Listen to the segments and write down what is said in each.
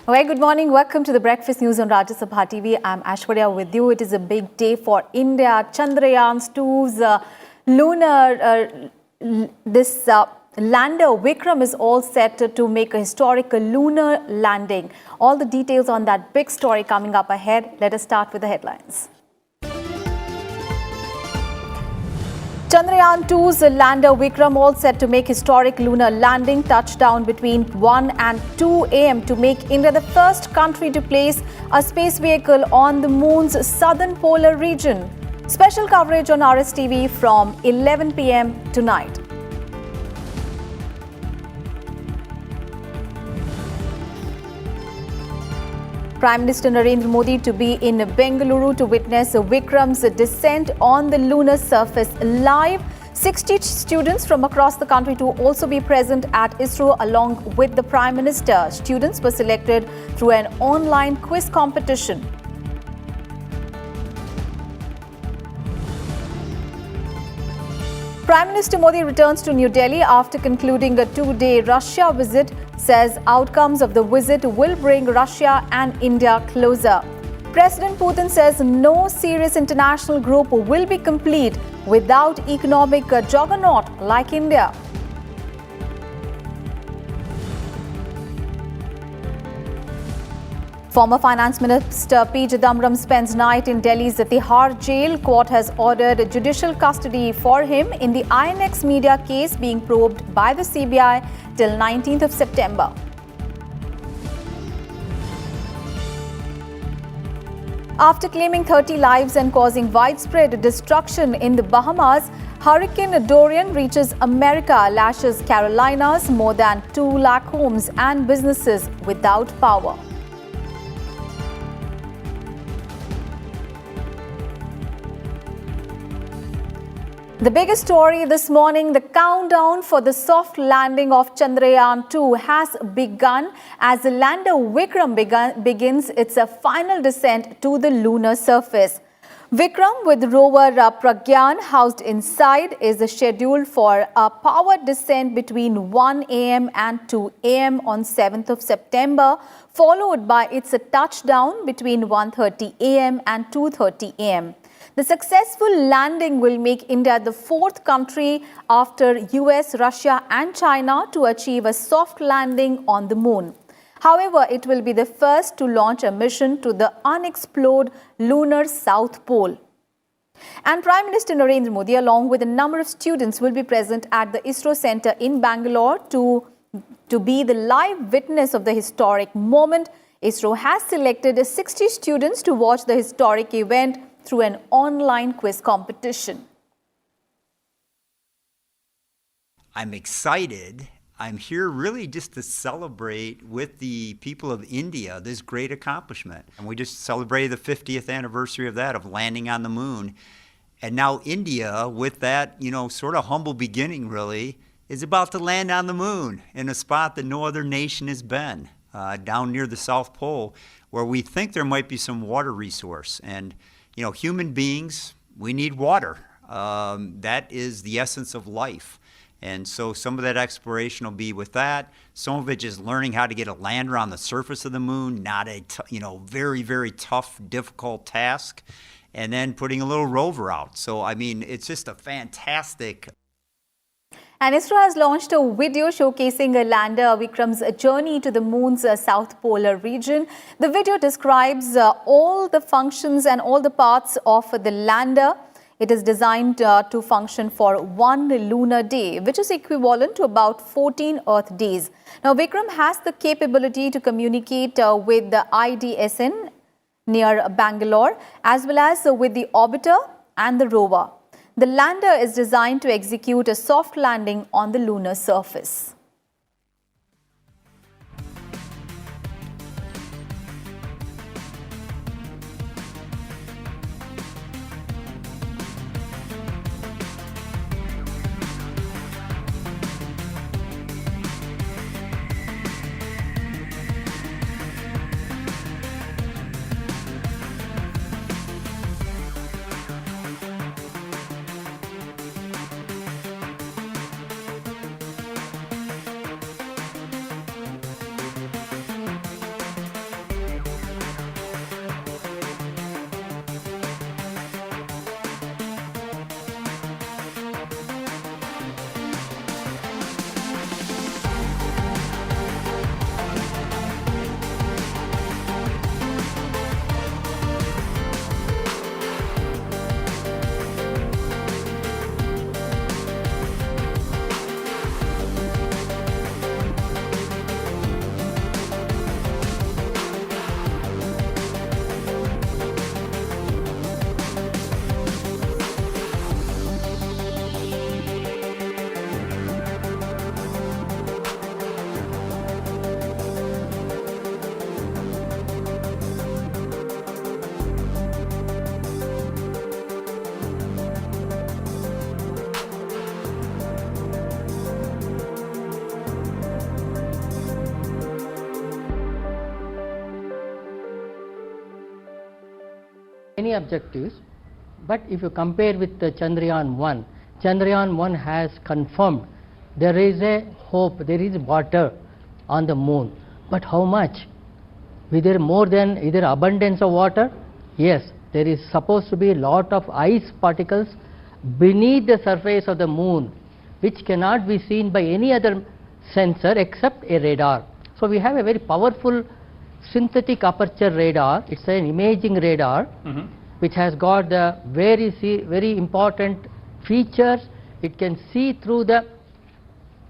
Well, good morning. Welcome to the Breakfast News on Rajya Sabha TV. I'm Ashwarya with you. It is a big day for India. Chandrayaan 2's lander Vikram is all set to make a historic lunar landing. All the details on that big story coming up ahead. Let us start with the headlines. Chandrayaan 2's lander Vikram all set to make historic lunar landing, touchdown between 1 and 2 a.m. to make India the first country to place a space vehicle on the moon's southern polar region. Special coverage on RSTV from 11 p.m. tonight. Prime Minister Narendra Modi to be in Bengaluru to witness Vikram's descent on the lunar surface live. 60 students from across the country to also be present at ISRO along with the Prime Minister. Students were selected through an online quiz competition. Prime Minister Modi returns to New Delhi after concluding a two-day Russia visit, says outcomes of the visit will bring Russia and India closer. President Putin says no serious international group will be complete without economic juggernaut like India. Former Finance Minister P. Chidambaram spends night in Delhi's Tihar jail. Court has ordered judicial custody for him in the INX media case being probed by the CBI till 19th of September. After claiming 30 lives and causing widespread destruction in the Bahamas, Hurricane Dorian reaches America, lashes Carolinas, more than 2 lakh homes and businesses without power. The biggest story this morning, the countdown for the soft landing of Chandrayaan 2 has begun as the lander Vikram begins its final descent to the lunar surface. Vikram with rover Pragyan housed inside is scheduled for a powered descent between 1 a.m. and 2 a.m. on 7th of September, followed by its touchdown between 1:30 a.m. and 2:30 a.m. The successful landing will make India the fourth country after US, Russia and China to achieve a soft landing on the moon. However, it will be the first to launch a mission to the unexplored lunar South Pole. And Prime Minister Narendra Modi, along with a number of students, will be present at the ISRO Center in Bangalore to be the live witness of the historic moment. ISRO has selected 60 students to watch the historic event through an online quiz competition. I'm excited. I'm here really just to celebrate with the people of India this great accomplishment. And we just celebrated the 50th anniversary of that, of landing on the moon. And now India, with that, sort of humble beginning really, is about to land on the moon in a spot that no other nation has been, down near the South Pole, where we think there might be some water resource. And human beings, we need water. That is the essence of life. And so some of that exploration will be with that. Some of it just learning how to get a lander on the surface of the moon, not a very, very tough, difficult task. And then putting a little rover out. So, it's just a fantastic. And ISRO has launched a video showcasing a lander Vikram's journey to the moon's south polar region. The video describes all the functions and all the parts of the lander. It is designed to function for 1 lunar day, which is equivalent to about 14 Earth days. Now, Vikram has the capability to communicate with the IDSN near Bangalore, as well as with the orbiter and the rover. The lander is designed to execute a soft landing on the lunar surface. Many objectives, but if you compare with the Chandrayaan-1, Chandrayaan-1 has confirmed there is a hope, there is water on the moon. But how much? Is there more than either abundance of water? Yes, there is supposed to be a lot of ice particles beneath the surface of the moon, which cannot be seen by any other sensor except a radar. So we have a very powerful synthetic aperture radar. It's an imaging radar which has got the very important features. It can see through the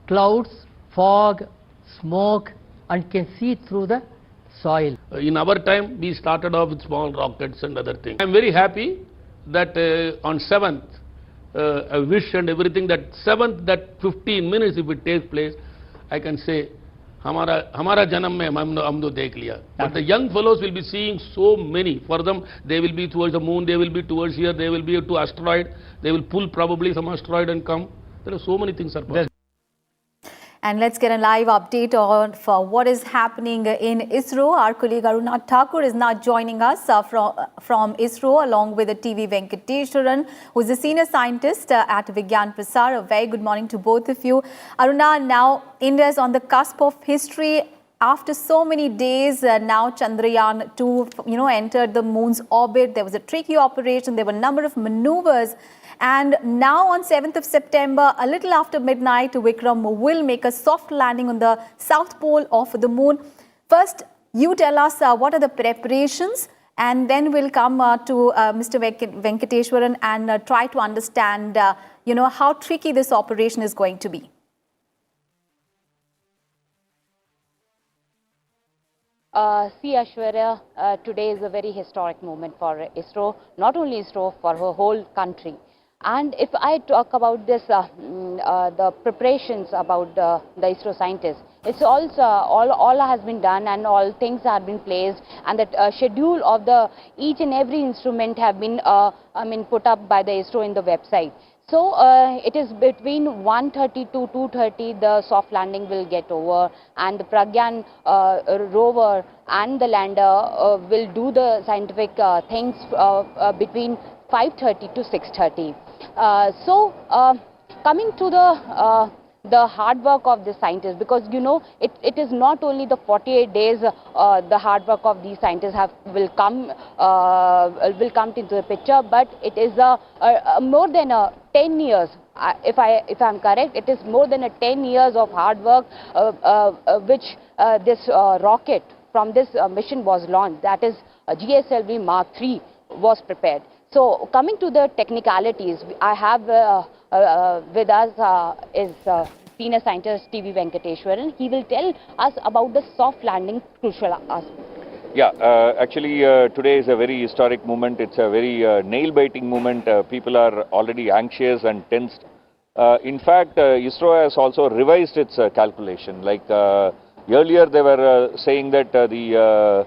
clouds, fog, smoke, and can see through the soil. In our time, we started off with small rockets and other things. I am very happy that on 7th, I wish and everything that 7th, that 15 minutes if it takes place, I can say, हमारा जन्म में हम तो देख लिया. But the young fellows will be seeing so many. For them, they will be towards the moon, they will be towards here, they will be to asteroid, they will pull probably some asteroid and come. There are so many things are possible. And let's get a live update on for what is happening in ISRO. Our colleague Aruna Thakur is now joining us from ISRO along with the TV Venkateshwaran, who is a senior scientist at Vigyan Prasar. A very good morning to both of you. Aruna, now India is on the cusp of history. After so many days, now Chandrayaan-2, entered the moon's orbit. There was a tricky operation. There were a number of maneuvers. And now on 7th of September, a little after midnight, Vikram will make a soft landing on the south pole of the moon. First, you tell us what are the preparations, and then we'll come to Mr. Venkateshwaran and try to understand, how tricky this operation is going to be. See, Ashwarya, today is a very historic moment for ISRO, not only ISRO, for her whole country. And if I talk about this, the preparations about the ISRO scientists, it's also all has been done and all things have been placed, and the schedule of each and every instrument have been put up by the ISRO in the website. So it is between 1:30 to 2:30 the soft landing will get over, and the Pragyan rover and the lander will do the scientific things between 5:30 to 6:30. Coming to the hard work of the scientists, because it is not only the 48 days the hard work of these scientists will come into the picture, but it is more than 10 years. If I'm correct, it is more than 10 years of hard work which this rocket from this mission was launched. That is GSLV Mark III was prepared. So coming to the technicalities, I have with us is senior scientist TV Venkateshwaran. He will tell us about the soft landing crucial aspect. Yeah, actually today is a very historic moment. It's a very nail-biting moment. People are already anxious and tensed. In fact, ISRO has also revised its calculation. Like earlier they were saying that the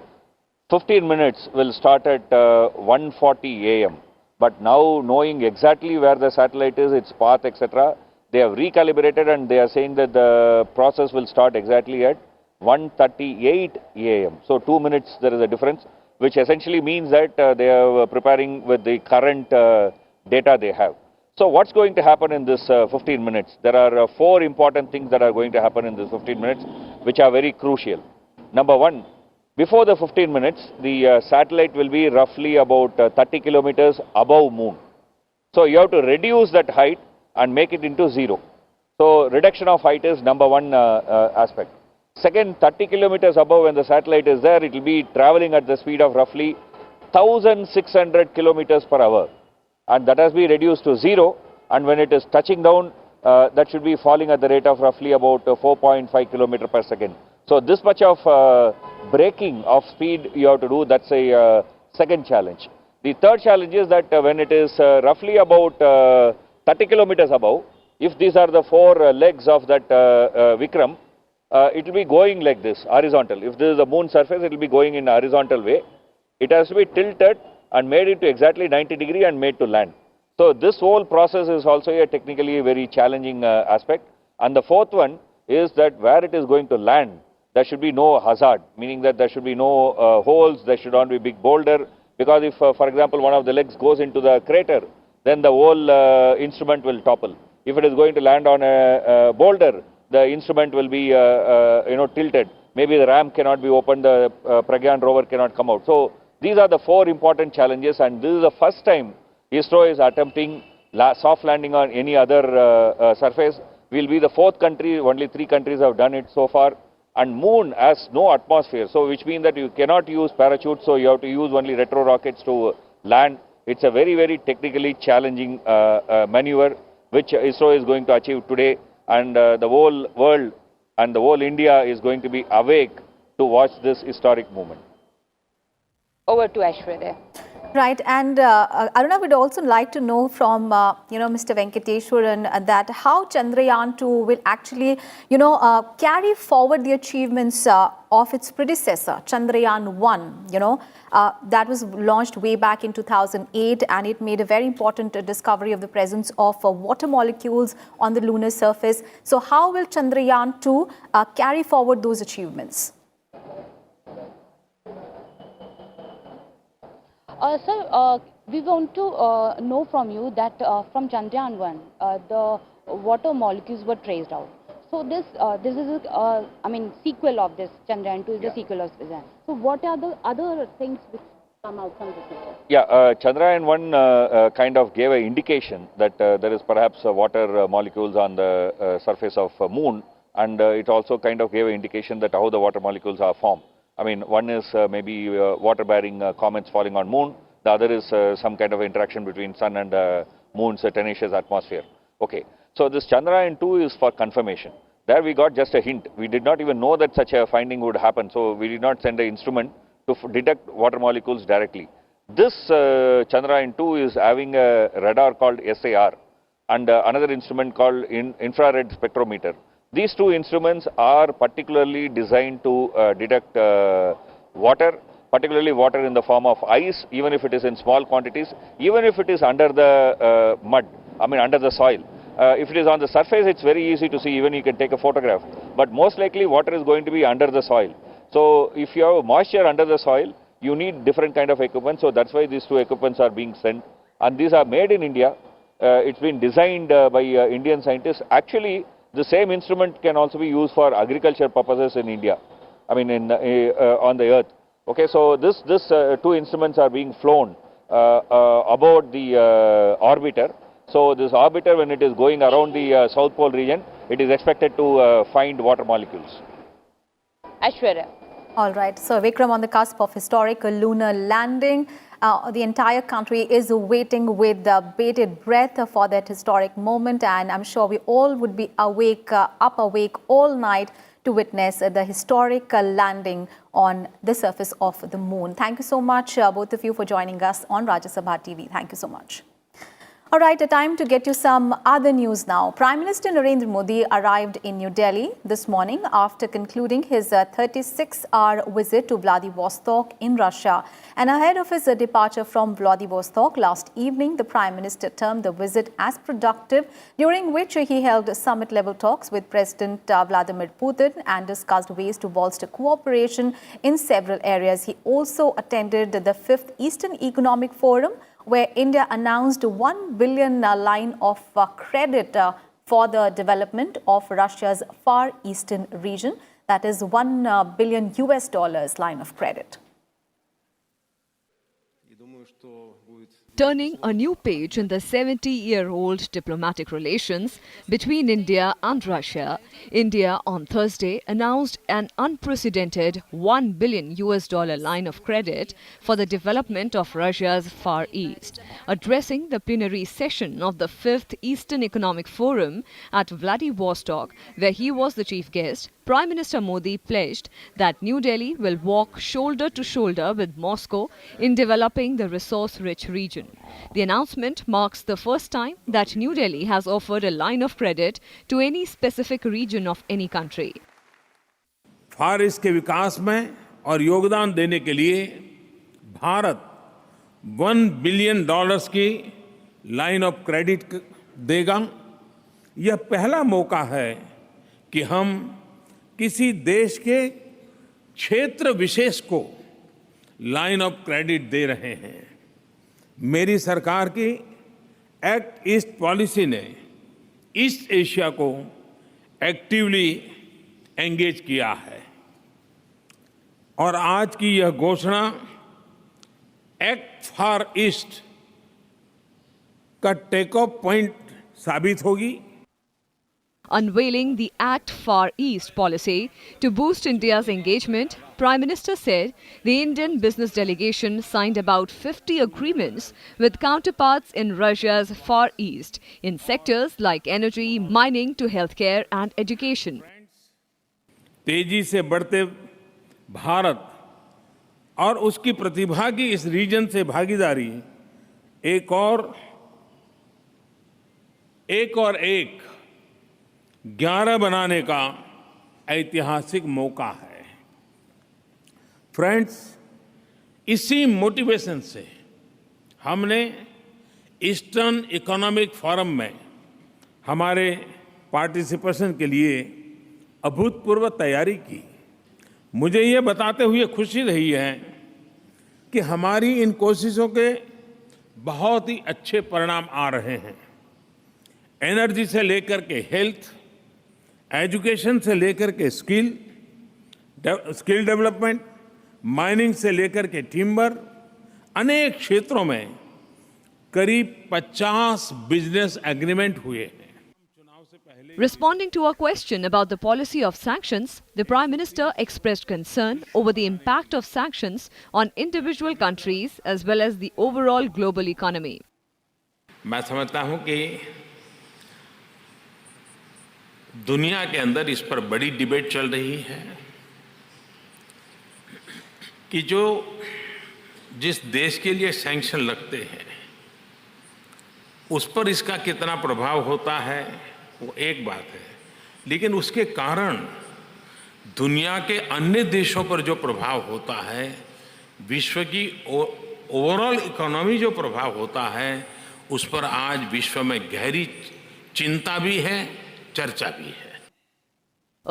15 minutes will start at 1:40 a.m. But now, knowing exactly where the satellite is, its path, etc., they have recalibrated and they are saying that the process will start exactly at 1:38 a.m. So 2 minutes there is a difference, which essentially means that they are preparing with the current data they have. So what's going to happen in this 15 minutes? There are 4 important things that are going to happen in this 15 minutes, which are very crucial. Number one, before the 15 minutes, the satellite will be roughly about 30 kilometers above moon. So you have to reduce that height and make it into 0. So reduction of height is number one aspect. Second, 30 kilometers above, when the satellite is there, it will be traveling at the speed of roughly 1,600 kilometers per hour. And that has been reduced to 0. And when it is touching down, that should be falling at the rate of roughly about 4.5 kilometers per second. So this much of braking of speed you have to do. That's a second challenge. The third challenge is that when it is roughly about 30 kilometers above, if these are the 4 legs of that Vikram, it will be going like this, horizontal. If this is the moon surface, it will be going in a horizontal way. It has to be tilted and made into exactly 90 degrees and made to land. So this whole process is also a technically very challenging aspect. And the fourth one is that where it is going to land, there should be no hazard, meaning that there should be no holes, there should not be big boulder, Because if, for example, one of the legs goes into the crater, then the whole instrument will topple. If it is going to land on a boulder, the instrument will be tilted. Maybe the ramp cannot be opened, the Pragyan rover cannot come out. So these are the 4 important challenges, and this is the first time ISRO is attempting soft landing on any other surface. We will be the 4th country, only 3 countries have done it so far. And Moon has no atmosphere, so which means that you cannot use parachutes, so you have to use only retro rockets to land. It's a very, very technically challenging maneuver, which ISRO is going to achieve today, and the whole world and the whole India is going to be awake to watch this historic moment. Over to Aishwarya. Right, and Aruna would also like to know from Mr. Venkateshwaran that how Chandrayaan 2 will actually carry forward the achievements of its predecessor Chandrayaan 1. That was launched way back in 2008, and it made a very important discovery of the presence of water molecules on the lunar surface. So how will Chandrayaan 2 carry forward those achievements? Sir, we want to know from you that from Chandrayaan 1, the water molecules were traced out. So this is sequel of this. Chandrayaan 2 is the sequel of this. So what are the other things which come out from this? Yeah, Chandrayaan 1 kind of gave an indication that there is perhaps water molecules on the surface of Moon, and it also kind of gave an indication that how the water molecules are formed. I mean, one is maybe water-bearing comets falling on Moon. The other is some kind of interaction between Sun and Moon's tenacious atmosphere. Okay, so this Chandrayaan 2 is for confirmation. There we got just a hint. We did not even know that such a finding would happen. So we did not send an instrument to detect water molecules directly. This Chandrayaan 2 is having a radar called SAR and another instrument called infrared spectrometer. These 2 instruments are particularly designed to detect water, particularly water in the form of ice, even if it is in small quantities, even if it is under the under the soil. If it is on the surface, it's very easy to see, even you can take a photograph. But most likely water is going to be under the soil. So if you have moisture under the soil, you need different kind of equipment. So that's why these 2 equipments are being sent. And these are made in India. It's been designed by Indian scientists. Actually, the same instrument can also be used for agriculture purposes in India, on the earth. Okay, so this 2 instruments are being flown about the orbiter. So this orbiter, when it is going around the South Pole region, it is expected to find water molecules. Aishwarya. All right, so Vikram, on the cusp of historic lunar landing. The entire country is waiting with bated breath for that historic moment, and I'm sure we all would be awake all night to witness the historic landing on the surface of the moon. Thank you so much, both of you, for joining us on Rajya Sabha TV. Thank you so much. All right, a time to get you some other news now. Prime Minister Narendra Modi arrived in New Delhi this morning after concluding his 36-hour visit to Vladivostok in Russia. And ahead of his departure from Vladivostok last evening, the Prime Minister termed the visit as productive, during which he held summit-level talks with President Vladimir Putin and discussed ways to bolster cooperation in several areas. He also attended the 5th Eastern Economic Forum, where India announced $1 billion line of credit for the development of Russia's Far Eastern region. That is $1 billion line of credit. Turning a new page in the 70-year-old diplomatic relations between India and Russia, India on Thursday announced an unprecedented $1 billion line of credit for the development of Russia's Far East. Addressing the plenary session of the 5th Eastern Economic Forum at Vladivostok, where he was the chief guest, Prime Minister Modi pledged that New Delhi will walk shoulder to shoulder with Moscow in developing the resource-rich region. The announcement marks the first time that New Delhi has offered a line of credit to any specific region of any country. Far east के विकास में और योगदान देने के लिए Bharat $1 billion की line of credit देगा। यह पहला मौका है कि हम किसी देश के क्षेत्र विशेष को लाइन ऑफ क्रेडिट दे रहे हैं। मेरी सरकार की एक्ट ईस्ट पॉलिसी ने ईस्ट एशिया को एक्टिवली एंगेज किया है और आज की यह घोषणा एक्ट फॉर ईस्ट का टेक ऑफ पॉइंट साबित होगी। Unveiling the Act Far East policy to boost India's engagement, Prime Minister said the Indian business delegation signed about 50 agreements with counterparts in Russia's Far East in sectors like energy, mining to healthcare and education. तेजी से बढ़ते भारत और उसकी प्रतिभा की इस reason से भागीदारी एक और 11 बनाने का ऐतिहासिक मौका है। फ्रेंड्स, इसी मोटिवेशन से हमने ईस्टर्न इकोनॉमिक फोरम में हमारे पार्टिसिपेशन के लिए अभूतपूर्व तैयारी की। मुझे ये बताते हुए खुशी रही है कि हमारी इन कोशिशों के बहुत ही अच्छे परिणाम आ रहे हैं। एनर्जी से लेकर के हेल्थ, एजुकेशन से लेकर के स्किल डेवलपमेंट, माइनिंग से लेकर के टिम्बर, अनेक क्षेत्रों में करीब 50 बिजनेस एग्रीमेंट हुए हैं। Responding to a question about the policy of sanctions, the Prime Minister expressed concern over the impact of sanctions on individual countries as well as the overall global economy. मैं समझता हूं कि दुनिया के अंदर इस पर बड़ी डिबेट चल रही है कि जिस देश के लिए सैंक्शन लगते हैं उस पर इसका कितना प्रभाव होता है वो एक बात है, लेकिन उसके कारण दुनिया के अन्य देशों पर जो प्रभाव होता है, विश्व की ओवरऑल इकोनॉमी जो प्रभाव होता है, उस पर आज विश्व में गहरी चिंता भी है, चर्चा भी है।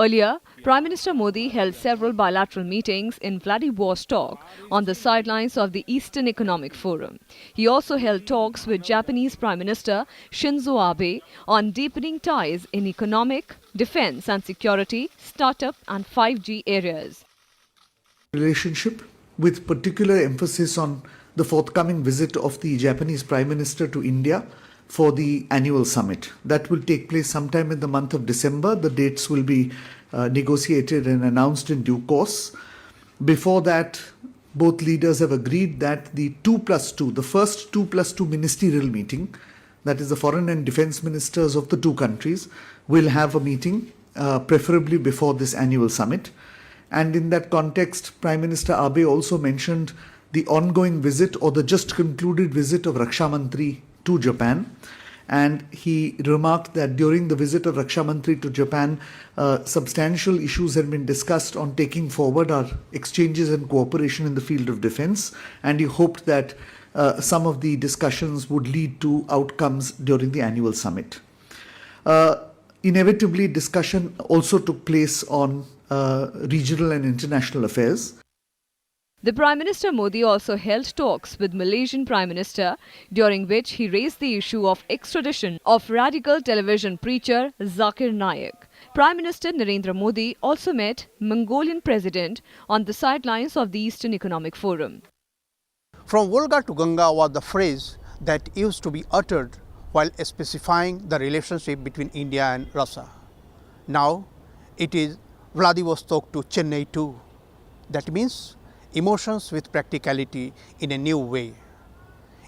Earlier, Prime Minister Modi held several bilateral meetings in Vladivostok on the sidelines of the Eastern Economic Forum. He also held talks with Japanese Prime Minister Shinzo Abe on deepening ties in economic, defense and security, startup and 5G areas. Relationship with particular emphasis on the forthcoming visit of the Japanese Prime Minister to India for the annual summit. That will take place sometime in the month of December. The dates will be negotiated and announced in due course. Before that, both leaders have agreed that the 2+2, the first 2+2 ministerial meeting, that is the foreign and defense ministers of the two countries, will have a meeting, preferably before this annual summit. And in that context, Prime Minister Abe also mentioned the ongoing visit or the just concluded visit of Raksha Mantri to Japan, and he remarked that during the visit of Raksha Mantri to Japan, substantial issues had been discussed on taking forward our exchanges and cooperation in the field of defense, and he hoped that some of the discussions would lead to outcomes during the annual summit. Inevitably, discussion also took place on regional and international affairs. The Prime Minister Modi also held talks with Malaysian Prime Minister, during which he raised the issue of extradition of radical television preacher Zakir Naik. Prime Minister Narendra Modi also met Mongolian President on the sidelines of the Eastern Economic Forum. From Volga to Ganga was the phrase that used to be uttered while specifying the relationship between India and Russia. Now it is Vladivostok to Chennai too. That means emotions with practicality in a new way.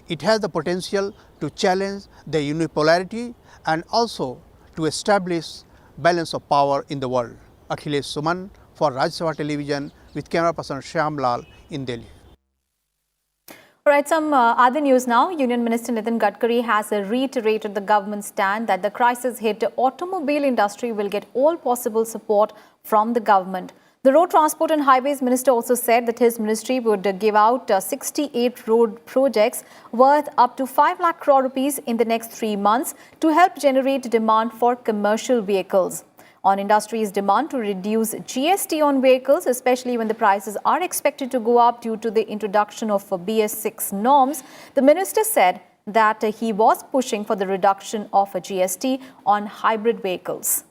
It has the potential to challenge the unipolarity and also to establish balance of power in the world. Akhilesh Suman for Rajya television with camera person Shyam Lal in Delhi. All right, some other news now. Union Minister Nitin Gadkari has reiterated the government's stand that the crisis-hit automobile industry will get all possible support from the government. The Road Transport and Highways Minister also said that his ministry would give out 68 road projects worth up to 5 lakh crore rupees in the next 3 months to help generate demand for commercial vehicles. on industry's demand to reduce GST on vehicles, especially when the prices are expected to go up due to the introduction of BS6 norms. The minister said that he was pushing for the reduction of a GST on hybrid vehicles.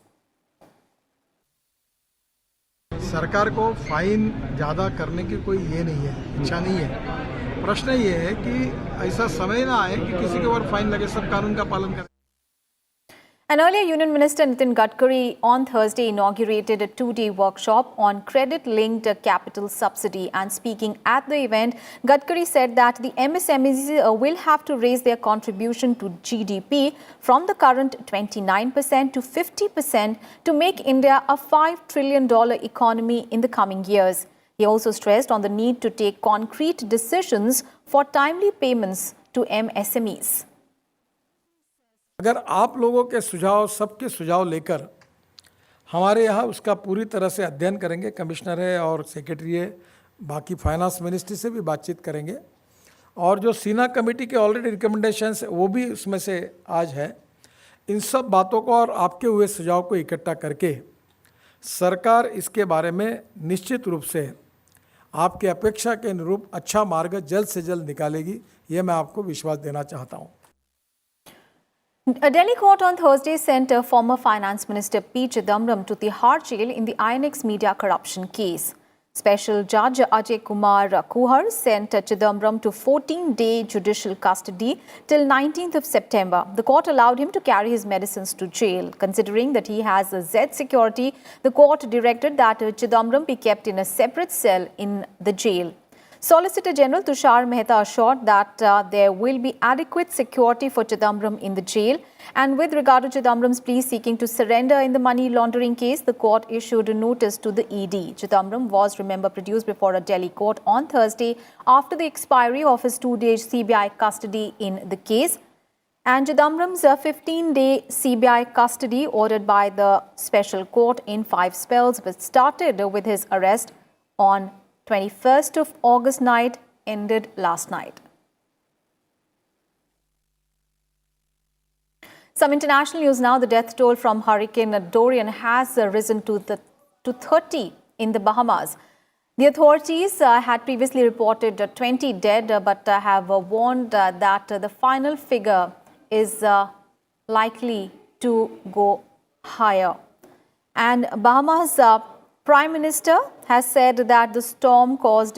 सरकार को fine ज़्यादा करने की कोई ये नहीं है, इच्छा नहीं है। प्रश्न ये है कि ऐसा समय ना आए कि किसी के ऊपर फाइन लगे, सब कानून का पालन करें। An earlier Union Minister Nitin Gadkari on Thursday inaugurated a two-day workshop on credit-linked capital subsidy, and speaking at the event, Gadkari said that the MSMEs will have to raise their contribution to GDP from the current 29% to 50% to make India a $5 trillion economy in the coming years. He also stressed on the need to take concrete decisions for timely payments to MSMEs. अगर आप लोगों के सुझाव, सबके सुझाव लेकर हमारे यहाँ उसका पूरी तरह से अध्ययन करेंगे, कमिश्नर है और सेक्रेटरी है, बाकी फाइनेंस मिनिस्ट्री से भी बातचीत करेंगे, और जो सीना कमेटी के ऑलरेडी रिकमेंडेशंस वो भी उसमें से आज है। इन सब बातों को और आपके हुए सुझाव को इकट्ठा करके सरकार इसके बारे में निश्चित रूप से आपके अपेक्षा के अनुरूप अच्छा मार्ग जल्द से जल्द निकालेगी, ये मैं आपको विश्वास देना चाहता हूँ। A Delhi court on Thursday sent former Finance Minister P. Chidambaram to Tihar jail in the INX media corruption case. Special Judge Ajay Kumar Kuhar sent Chidambaram to 14-day judicial custody till 19th of September. The court allowed him to carry his medicines to jail. Considering that he has a Z security, the court directed that Chidambaram be kept in a separate cell in the jail. Solicitor General Tushar Mehta assured that there will be adequate security for Chidambaram in the jail. And with regard to Chidambaram's plea seeking to surrender in the money laundering case, the court issued a notice to the ED. Chidambaram was, remember, produced before a Delhi court on Thursday after the expiry of his 2-day CBI custody in the case. And Chidambaram's 15-day CBI custody ordered by the special court in 5 spells, which started with his arrest on 21st of August night, ended last night. Some international news now. The death toll from Hurricane Dorian has risen to 30 in the Bahamas. The authorities had previously reported 20 dead, but have warned that the final figure is likely to go higher. And Bahamas Prime Minister has said that the storm caused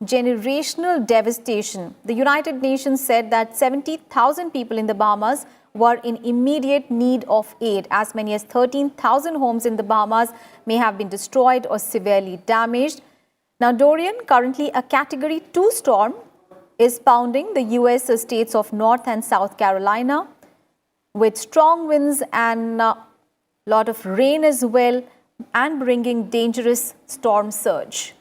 generational devastation. The United Nations said that 70,000 people in the Bahamas were in immediate need of aid. As many as 13,000 homes in the Bahamas may have been destroyed or severely damaged. Now, Dorian, currently a Category 2 storm, is pounding the U.S. states of North and South Carolina with strong winds and a lot of rain as well, and bringing dangerous storm surge.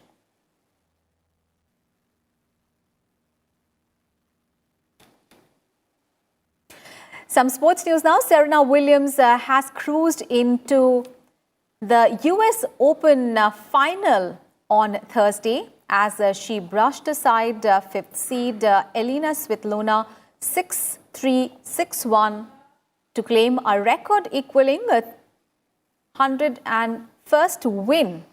Some sports news now. Serena Williams has cruised into the US Open final on Thursday as she brushed aside 5th seed Elina Svitolina 6-3, 6-1 to claim a record equaling 101st win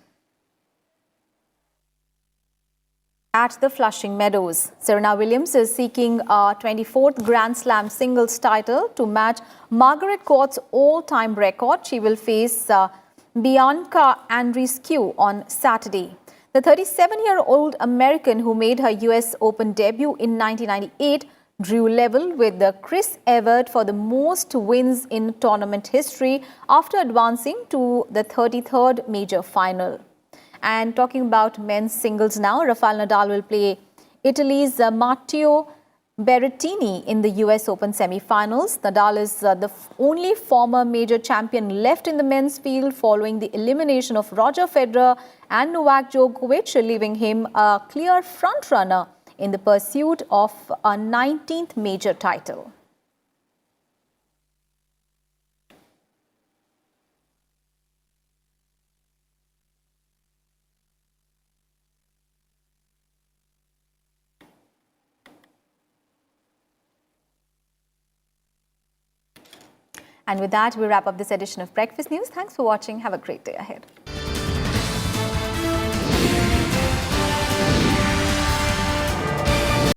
at the Flushing Meadows. Serena Williams is seeking a 24th Grand Slam singles title to match Margaret Court's all-time record. She will face Bianca Andreescu on Saturday. The 37-year-old American, who made her US Open debut in 1998, drew level with Chris Evert for the most wins in tournament history after advancing to the 33rd major final. And talking about men's singles now, Rafael Nadal will play Italy's Matteo Berrettini in the US Open semi-finals. Nadal is the only former major champion left in the men's field following the elimination of Roger Federer and Novak Djokovic, leaving him a clear front-runner in the pursuit of a 19th major title. And with that, we wrap up this edition of Breakfast News. Thanks for watching. Have a great day ahead.